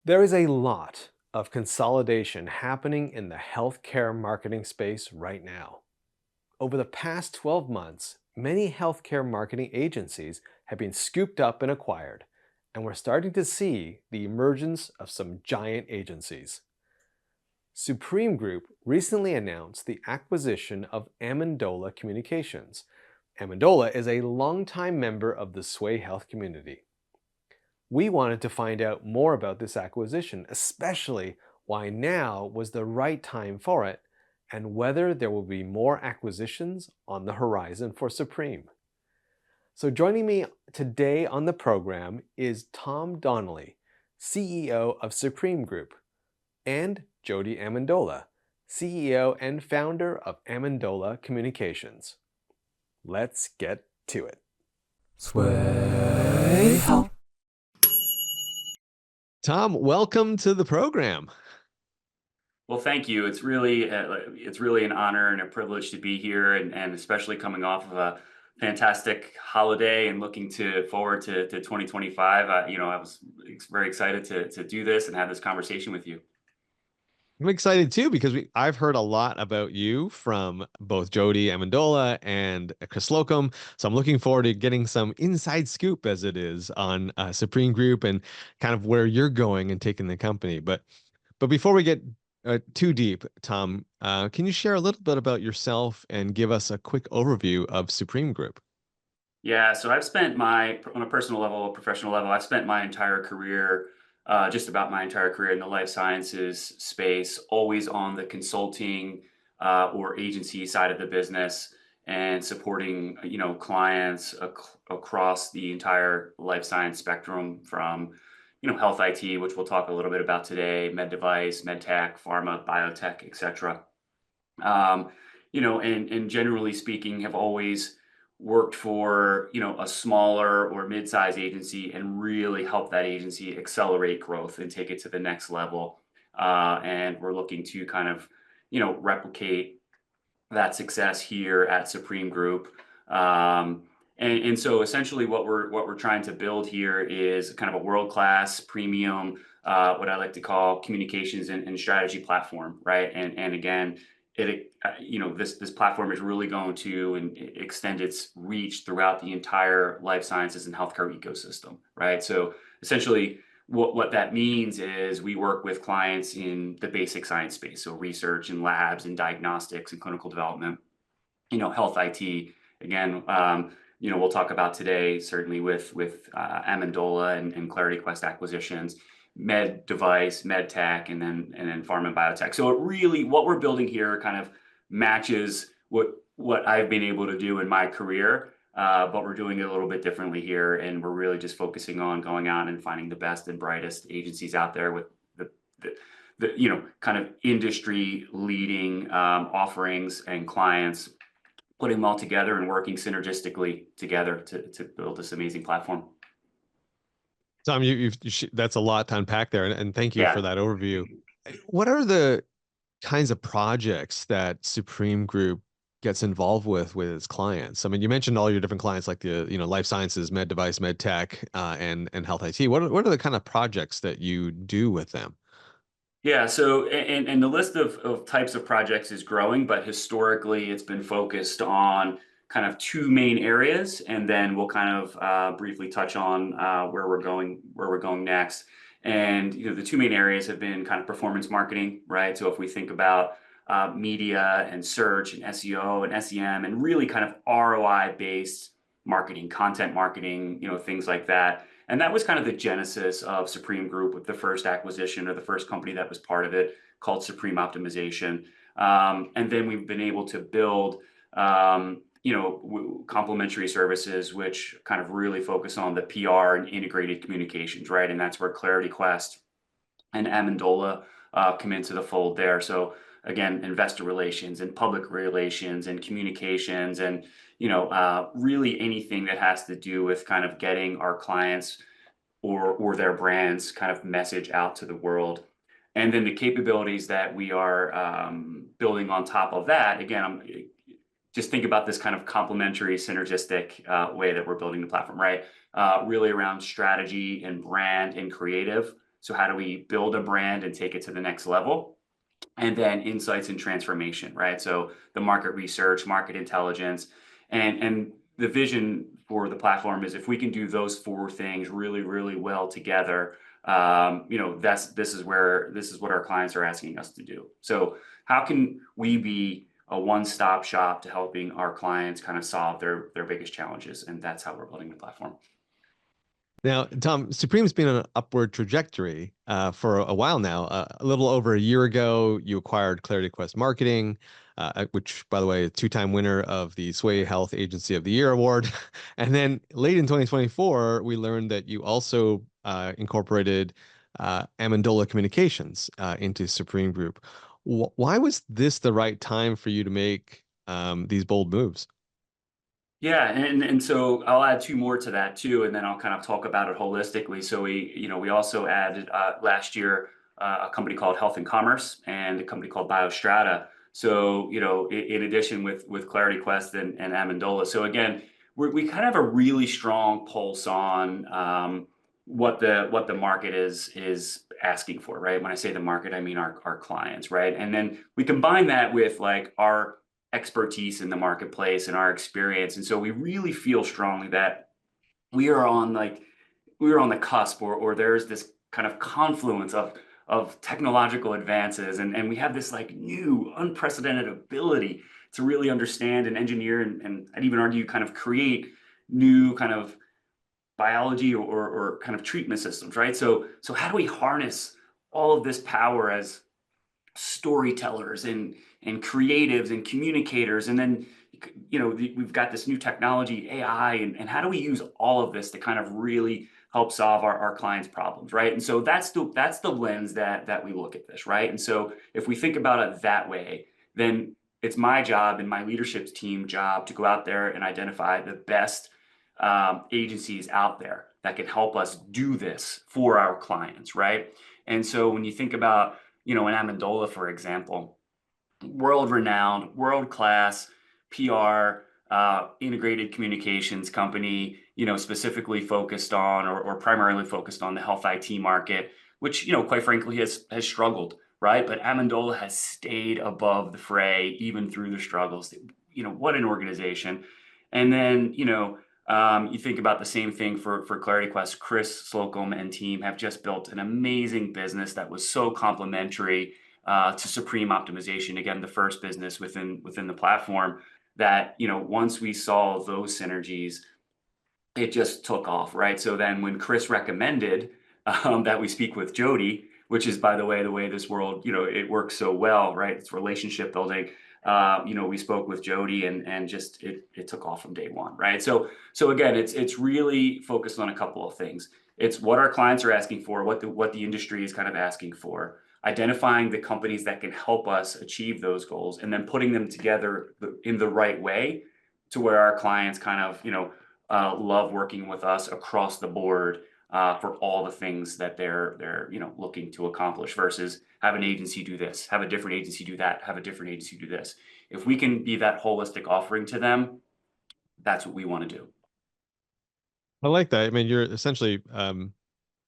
There is a lot of consolidation happening in the healthcare marketing space right now. Over the past 12 months, many healthcare marketing agencies have been scooped up and acquired, and we're starting to see the emergence of some giant agencies. Supreme Group recently announced the acquisition of Amendola Communications. Amendola is a longtime member of the Sway Health community. We wanted to find out more about this acquisition, especially why now was the right time for it, and whether there will be more acquisitions on the horizon for Supreme. So, joining me today on the program is Tom Donnelly, CEO of Supreme Group, and Jody Amendola, CEO and founder of Amendola Communications. Let's get to it. Sway Health. Tom, welcome to the program. Well, thank you. It's really an honor and a privilege to be here, and especially coming off of a fantastic holiday and looking forward to 2025. I was very excited to do this and have this conversation with you. I'm excited too because I've heard a lot about you from both Jody Amendola and Chris Slocum. So I'm looking forward to getting some inside scoop, as it is, on Supreme Group and kind of where you're going and taking the company. But before we get too deep, Tom, can you share a little bit about yourself and give us a quick overview of Supreme Group? Yeah, so on a personal level, professional level, I've spent my entire career, just about my entire career in the life sciences space, always on the consulting or agency side of the business and supporting, clients across the entire life science spectrum from, health IT, which we'll talk a little bit about today, med device, med tech, pharma, biotech, et cetera. And generally speaking, have always worked for, a smaller or mid-sized agency and really help that agency accelerate growth and take it to the next level. And we're looking to kind of, replicate that success here at Supreme Group. And so essentially what we're trying to build here is kind of a world-class premium, what I like to call communications and strategy platform, right? And again, this platform is really going to extend its reach throughout the entire life sciences and healthcare ecosystem, right? So essentially, what that means is we work with clients in the basic science space, so research and labs and diagnostics and clinical development, health IT. Again, we'll talk about today, certainly with Amendola and Clarity Quest acquisitions, med device, med tech, and then pharma and biotech. So what we're building here kind of matches what I've been able to do in my career, but we're doing it a little bit differently here, and we're really just focusing on going out and finding the best and brightest agencies out there with the kind of industry leading offerings and clients, putting them all together and working synergistically together to build this amazing platform. Tom, that's a lot to unpack there, and thank you for Yeah. that overview. What are the kinds of projects that Supreme Group gets involved with its clients? I mean, you mentioned all your different clients, like the life sciences, med device, med tech, and health IT. What are the kind of projects that you do with them? Yeah, so and the list of types of projects is growing, but historically it's been focused on kind of two main areas, and then we'll kind of briefly touch on where we're going next. And the two main areas have been kind of performance marketing, right? So if we think about media and search and SEO and SEM and really kind of ROI based marketing, content marketing, things like that. And that was kind of the genesis of Supreme Group with the first acquisition or the first company that was part of it called Supreme Optimization. And then we've been able to build, complementary services, which kind of really focus on the PR and integrated communications, right? And that's where Clarity Quest and Amendola come into the fold there. So again, investor relations and public relations and communications and really anything that has to do with kind of getting our clients or their brands kind of message out to the world. And then the capabilities that we are building on top of that, again, just think about this kind of complementary, synergistic way that we're building the platform, right? Really around strategy and brand and creative. So how do we build a brand and take it to the next level? And then insights and transformation, right? So the market research, market intelligence, and the vision for the platform is if we can do those four things really, really well together, this is what our clients are asking us to do. So how can we be a one-stop shop to helping our clients kind of solve their biggest challenges? And that's how we're building the platform. Now, Tom, Supreme's been on an upward trajectory for a while now. A little over a year ago, you acquired Clarity Quest Marketing, which, by the way, a two-time winner of the Sway Health Agency of the Year award. And then late in 2024, we learned that you also incorporated Amendola Communications into Supreme Group. Why was this the right time for you to make these bold moves? Yeah, and so I'll add two more to that too, and then I'll kind of talk about it holistically. So we also added last year a company called Health and Commerce and a company called BioStrata. So in addition with Clarity Quest and Amendola. So again, we kind of have a really strong pulse on what the market is asking for, right? When I say the market, I mean our clients, right? And then we combine that with like our expertise in the marketplace and our experience. And so we really feel strongly that we are on like we are on the cusp or there's this kind of confluence of technological advances and we have this like new unprecedented ability to really understand and engineer and I'd even argue kind of create new kind of biology or kind of treatment systems, right? So how do we harness all of this power as storytellers and creatives and communicators and then we've got this new technology AI and how do we use all of this to kind of really help solve our clients problems, right? And so that's the lens that we look at this, right? And so if we think about it that way, then it's my job and my leadership team job to go out there and identify the best agencies out there that can help us do this for our clients, right? And so when you think about an Amendola, for example, world-renowned, world-class PR, integrated communications company, specifically focused on or primarily focused on the health IT market, which, quite frankly, has struggled, right? But Amendola has stayed above the fray even through the struggles. What an organization. And then, you think about the same thing for Clarity Quest. Chris Slocum and team have just built an amazing business that was so complementary to Supreme Optimization. Again, the first business within the platform that once we saw those synergies, it just took off, right? So then when Chris recommended that we speak with Jody, which is, by the way this world, it works so well, right? It's relationship building. We spoke with Jody and just it took off from day one, right? So again, it's really focused on a couple of things. It's what our clients are asking for, what the industry is kind of asking for, identifying the companies that can help us achieve those goals, and then putting them together in the right way to where our clients kind of, love working with us across the board for all the things that they're looking to accomplish versus have an agency do this, have a different agency do that, have a different agency do this. If we can be that holistic offering to them, that's what we want to do. I like that. I mean, you're essentially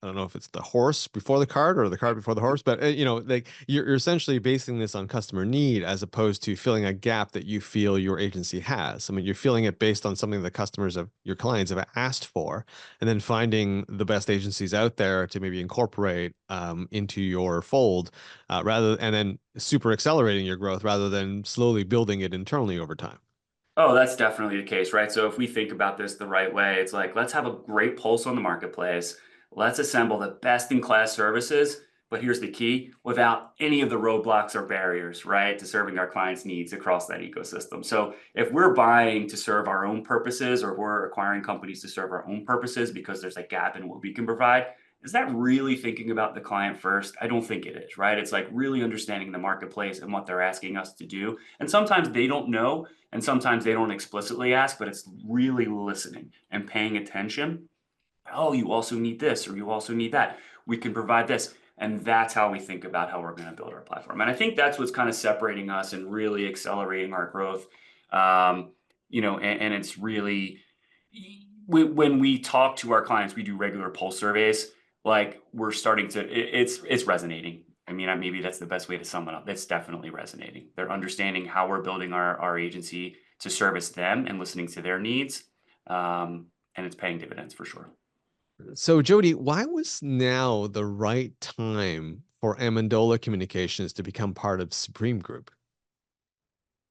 I don't know if it's the horse before the cart or the cart before the horse, but like you're essentially basing this on customer need as opposed to filling a gap that you feel your agency has. I mean, you're filling it based on something that customers of your clients have asked for, and then finding the best agencies out there to maybe incorporate into your fold, and then super accelerating your growth rather than slowly building it internally over time. Oh, that's definitely the case, right? So if we think about this the right way, it's like, let's have a great pulse on the marketplace. Let's assemble the best in class services. But here's the key, without any of the roadblocks or barriers, right, to serving our clients' needs across that ecosystem. So if we're buying to serve our own purposes or we're acquiring companies to serve our own purposes because there's a gap in what we can provide, is that really thinking about the client first? I don't think it is, right? It's like really understanding the marketplace and what they're asking us to do. And sometimes they don't know, and sometimes they don't explicitly ask, but it's really listening and paying attention. Oh, you also need this, or you also need that. We can provide this. And that's how we think about how we're going to build our platform. And I think that's what's kind of separating us and really accelerating our growth. And it's really when we talk to our clients, we do regular pulse surveys. like we're starting to, it's resonating. I mean, maybe that's the best way to sum it up. It's definitely resonating. They're understanding how we're building our agency to service them and listening to their needs. And it's paying dividends for sure. So, Jody, why was now the right time for Amendola Communications to become part of Supreme Group?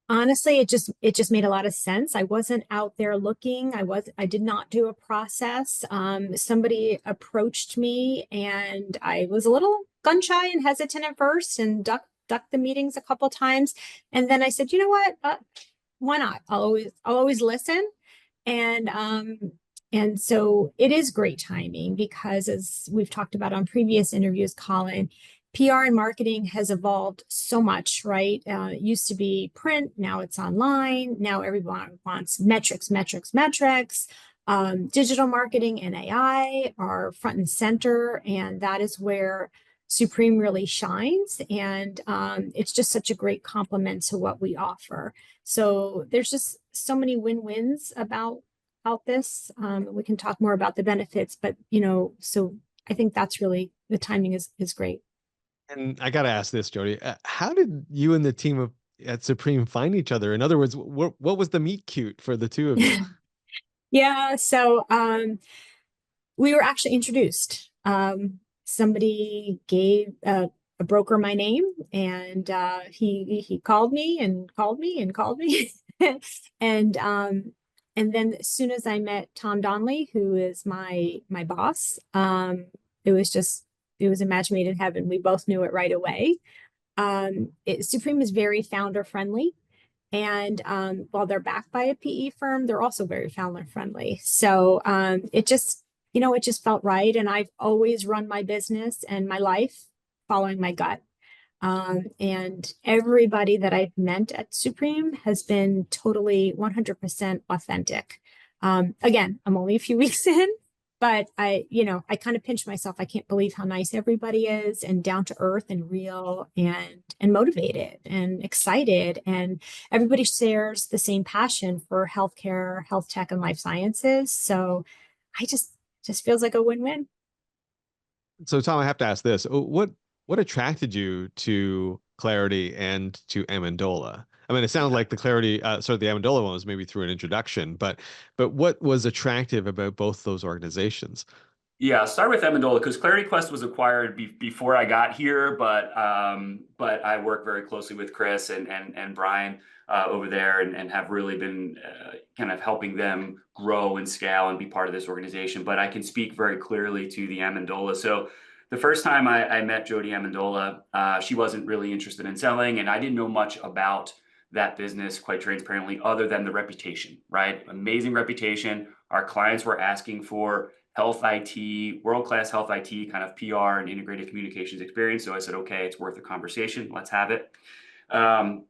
Honestly, it just made a lot of sense. I wasn't out there looking. I did not do a process. Somebody approached me and I was a little gun shy and hesitant at first and ducked the meetings a couple times. And then I said, you know what? Why not? I'll always listen. And so it is great timing because, as we've talked about on previous interviews, Colin, PR and marketing has evolved so much, right? It used to be print, now it's online. Now everyone wants metrics, metrics, metrics. Digital marketing and AI are front and center, and that is where Supreme really shines. And it's just such a great complement to what we offer. So there's just so many win-wins about this. We can talk more about the benefits, but so I think that's really the timing is great. And I got to ask this, Jody, how did you and the team at Supreme find each other? In other words, what was the meet cute for the two of you? Yeah, so we were actually introduced. Somebody gave a broker my name, and he called me and called me and called me, and then as soon as I met Tom Donnelly, who is my boss, it was just it was a match made in heaven. We both knew it right away. Supreme is very founder friendly. And while they're backed by a PE firm, they're also very founder friendly. So it just felt right. And I've always run my business and my life following my gut. And everybody that I've met at Supreme has been totally 100% authentic. Again, I'm only a few weeks in, but I kind of pinch myself. I can't believe how nice everybody is and down to earth and real and motivated and excited. And everybody shares the same passion for healthcare, health tech, and life sciences. So I just feels like a win-win. So, Tom, I have to ask this: what attracted you to Clarity and to Amendola? I mean, it sounds like the Clarity, sort of the Amendola one was maybe through an introduction, but what was attractive about both those organizations? Yeah, start with Amendola because Clarity Quest was acquired before I got here, but I work very closely with Chris and Brian over there and have really been kind of helping them grow and scale and be part of this organization. But I can speak very clearly to the Amendola. So the first time I met Jody Amendola, she wasn't really interested in selling, and I didn't know much about that business, quite transparently, other than the reputation, right? Amazing reputation. Our clients were asking for health IT, world-class health IT, kind of PR and integrated communications experience. So I said, okay, it's worth a conversation. Let's have it. And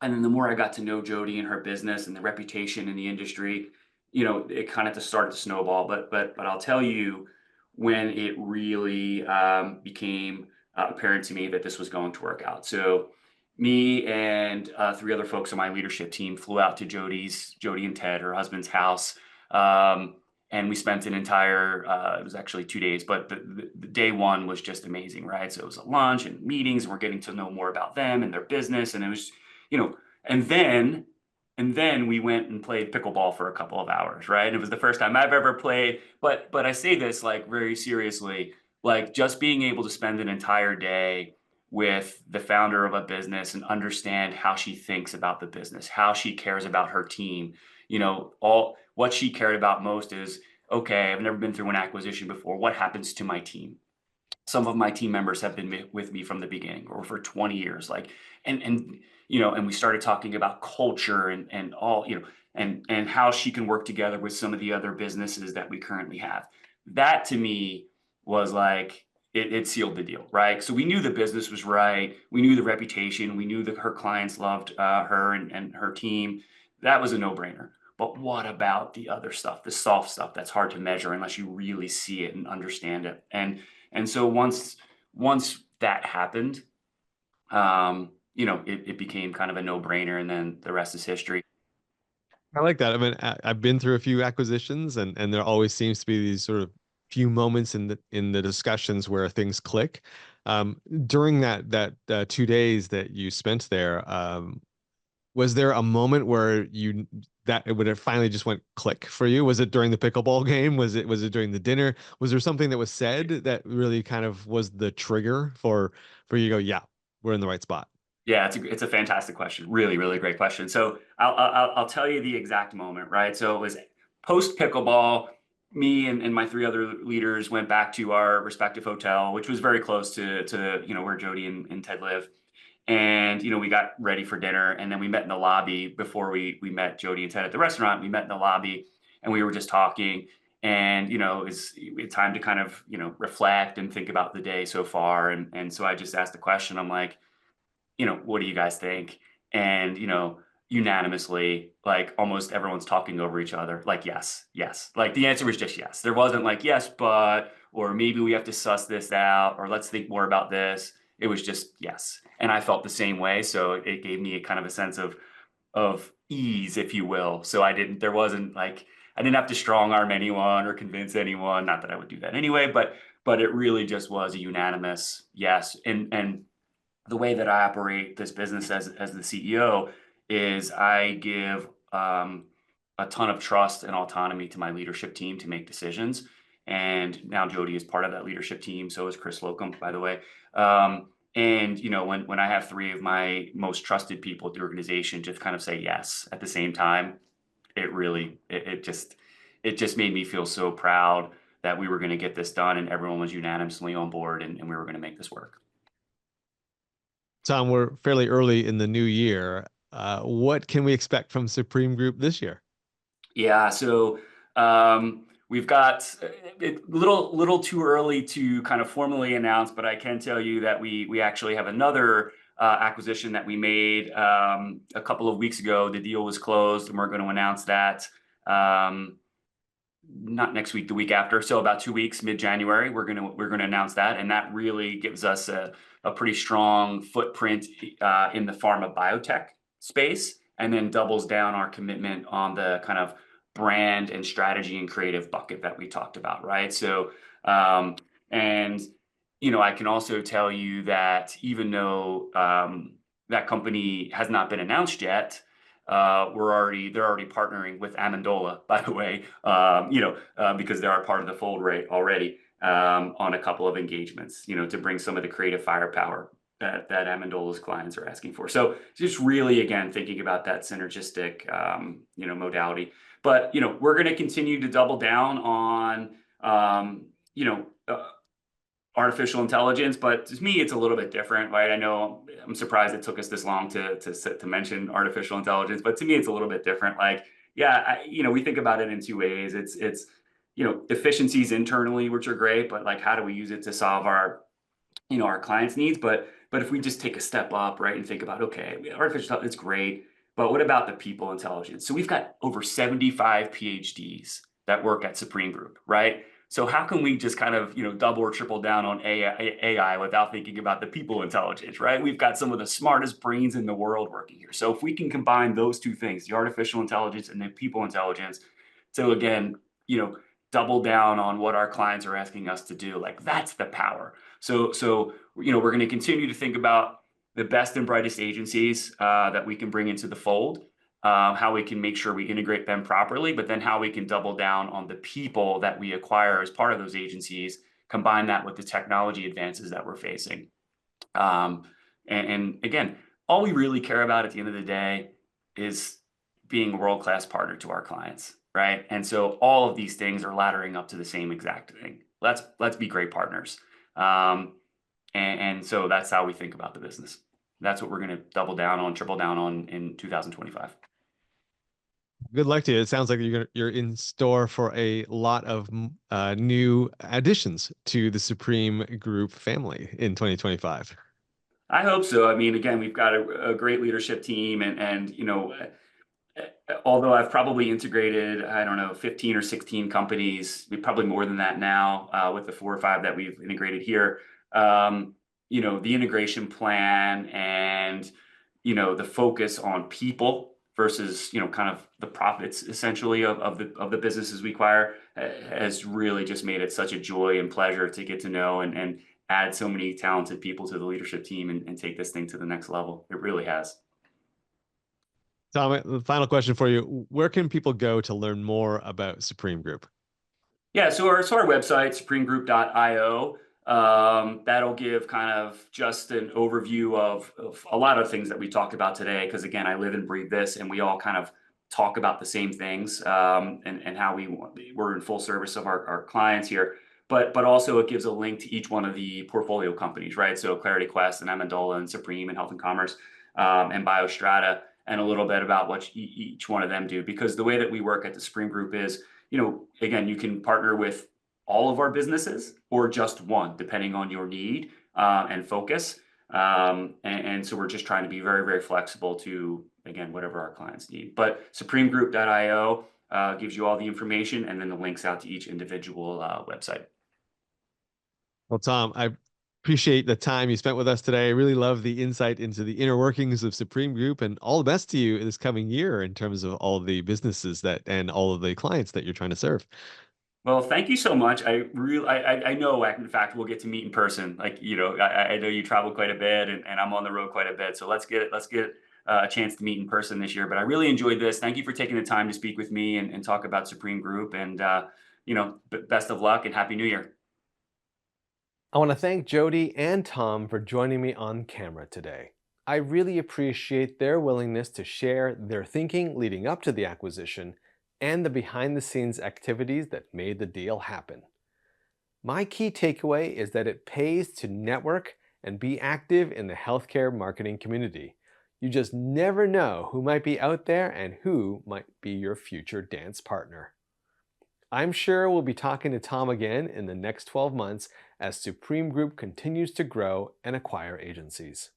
then the more I got to know Jody and her business and the reputation in the industry, it kind of just started to snowball. But I'll tell you, when it really became apparent to me that this was going to work out. So me and three other folks on my leadership team flew out to Jody and Ted, her husband's house. And we spent an entire, it was actually 2 days, but the day one was just amazing, right? So it was a lunch and meetings, and we're getting to know more about them and their business. And it was, you know, and then, and then we went and played pickleball for a couple of hours, right? And it was the first time I've ever played, but I say this like very seriously, like just being able to spend an entire day with the founder of a business and understand how she thinks about the business, how she cares about her team. All what she cared about most is, okay, I've never been through an acquisition before. What happens to my team? Some of my team members have been with me from the beginning or for 20 years. Like, and we started talking about culture and all, and how she can work together with some of the other businesses that we currently have. That to me was like, it sealed the deal, right? So we knew the business was right. We knew the reputation. We knew that her clients loved her and her team. That was a no-brainer. But what about the other stuff, the soft stuff that's hard to measure unless you really see it and understand it? And so once that happened, it became kind of a no-brainer, and then the rest is history. I like that. I mean, I've been through a few acquisitions, and there always seems to be these sort of few moments in the discussions where things click. During that 2 days that you spent there, was there a moment where it finally just went click for you? Was it during the pickleball game? Was it during the dinner? Was there something that was said that really kind of was the trigger for you to go, yeah, we're in the right spot? Yeah, it's a fantastic question. Really, really great question. So I'll tell you the exact moment, right? So it was post pickleball. Me and my three other leaders went back to our respective hotel, which was very close to where Jody and Ted live. And we got ready for dinner, and then we met in the lobby before we met Jody and Ted at the restaurant. We met in the lobby, and we were just talking. And it's time to kind of reflect and think about the day so far. And so I just asked the question. I'm like, what do you guys think? And, unanimously, like almost everyone's talking over each other, like, yes, yes. Like the answer was just yes. There wasn't like, yes, but, or maybe we have to suss this out, or let's think more about this. It was just yes. And I felt the same way. So it gave me a kind of a sense of ease, if you will. So there wasn't like, I didn't have to strong arm anyone or convince anyone. Not that I would do that anyway, but it really just was a unanimous yes. And the way that I operate this business as the CEO is I give a ton of trust and autonomy to my leadership team to make decisions. And now Jody is part of that leadership team. So is Chris Slocum, by the way. And when I have three of my most trusted people at the organization just kind of say yes at the same time, it just made me feel so proud that we were going to get this done and everyone was unanimously on board and we were going to make this work. Tom, we're fairly early in the new year. What can we expect from Supreme Group this year? Yeah, so we've got it little too early to kind of formally announce, but I can tell you that we actually have another acquisition that we made a couple of weeks ago. The deal was closed, and we're going to announce that not next week, the week after. So about 2 weeks, mid-January, we're gonna announce that, and that really gives us a pretty strong footprint in the pharma biotech space, and then doubles down our commitment on the kind of brand and strategy and creative bucket that we talked about, right? So, and I can also tell you that even though that company has not been announced yet, they're already partnering with Amendola, by the way, because they're a part of the fold already on a couple of engagements, to bring some of the creative firepower that Amendola's clients are asking for. So just really, again, thinking about that synergistic, modality. But, we're going to continue to double down on, artificial intelligence, but to me, it's a little bit different, right? I know I'm surprised it took us this long to mention artificial intelligence, but to me, it's a little bit different. Like, yeah, we think about it in two ways. It's efficiencies internally, which are great, but like, how do we use it to solve our clients' needs? But if we just take a step up, right, and think about, okay, artificial intelligence, it's great, but what about the people intelligence? So we've got over 75 PhDs that work at Supreme Group, right? So how can we just kind of, double or triple down on AI without thinking about the people intelligence, right? We've got some of the smartest brains in the world working here. So if we can combine those two things, the artificial intelligence and the people intelligence, so again, double down on what our clients are asking us to do, like that's the power. So we're going to continue to think about the best and brightest agencies that we can bring into the fold. How we can make sure we integrate them properly, but then how we can double down on the people that we acquire as part of those agencies, combine that with the technology advances that we're facing. And again, all we really care about at the end of the day is being a world-class partner to our clients, right? And so all of these things are laddering up to the same exact thing. Let's be great partners. And so that's how we think about the business. That's what we're going to double down on, triple down on in 2025. Good luck to you. It sounds like you're in store for a lot of new additions to the Supreme Group family in 2025. I hope so. I mean, again, we've got a great leadership team, and although I've probably integrated, I don't know, 15 or 16 companies, probably more than that now, with the 4 or 5 that we've integrated here. The integration plan and the focus on people versus, kind of the profits essentially of the businesses we acquire, has really just made it such a joy and pleasure to get to know and add so many talented people to the leadership team and take this thing to the next level. It really has. Tom, the final question for you. Where can people go to learn more about Supreme Group? Yeah, so our website, supremegroup.io, that'll give kind of just an overview of a lot of things that we talked about today. Because again, I live and breathe this, and we all kind of talk about the same things, and how we're in full service of our clients here. But also it gives a link to each one of the portfolio companies, right? So Clarity Quest and Amendola and Supreme and Health and Commerce, and BioStrata, and a little bit about what each one of them do. Because the way that we work at the Supreme Group is, again, you can partner with all of our businesses or just one, depending on your need and focus. And so we're just trying to be very, very flexible to, again, whatever our clients need. But supremegroup.io gives you all the information, and then the links out to each individual website. Well, Tom, I appreciate the time you spent with us today. I really love the insight into the inner workings of Supreme Group, and all the best to you this coming year in terms of all the businesses and all of the clients that you're trying to serve. Well, thank you so much. I know, in fact, we'll get to meet in person. Like, I know you travel quite a bit, and I'm on the road quite a bit. So let's get a chance to meet in person this year. But I really enjoyed this. Thank you for taking the time to speak with me and talk about Supreme Group. And best of luck and Happy New Year. I want to thank Jody and Tom for joining me on camera today. I really appreciate their willingness to share their thinking leading up to the acquisition and the behind-the-scenes activities that made the deal happen. My key takeaway is that it pays to network and be active in the healthcare marketing community. You just never know who might be out there and who might be your future dance partner. I'm sure we'll be talking to Tom again in the next 12 months as Supreme Group continues to grow and acquire agencies.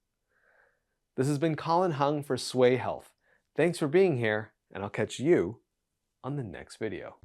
This has been Colin Hung for Sway Health. Thanks for being here, and I'll catch you on the next video.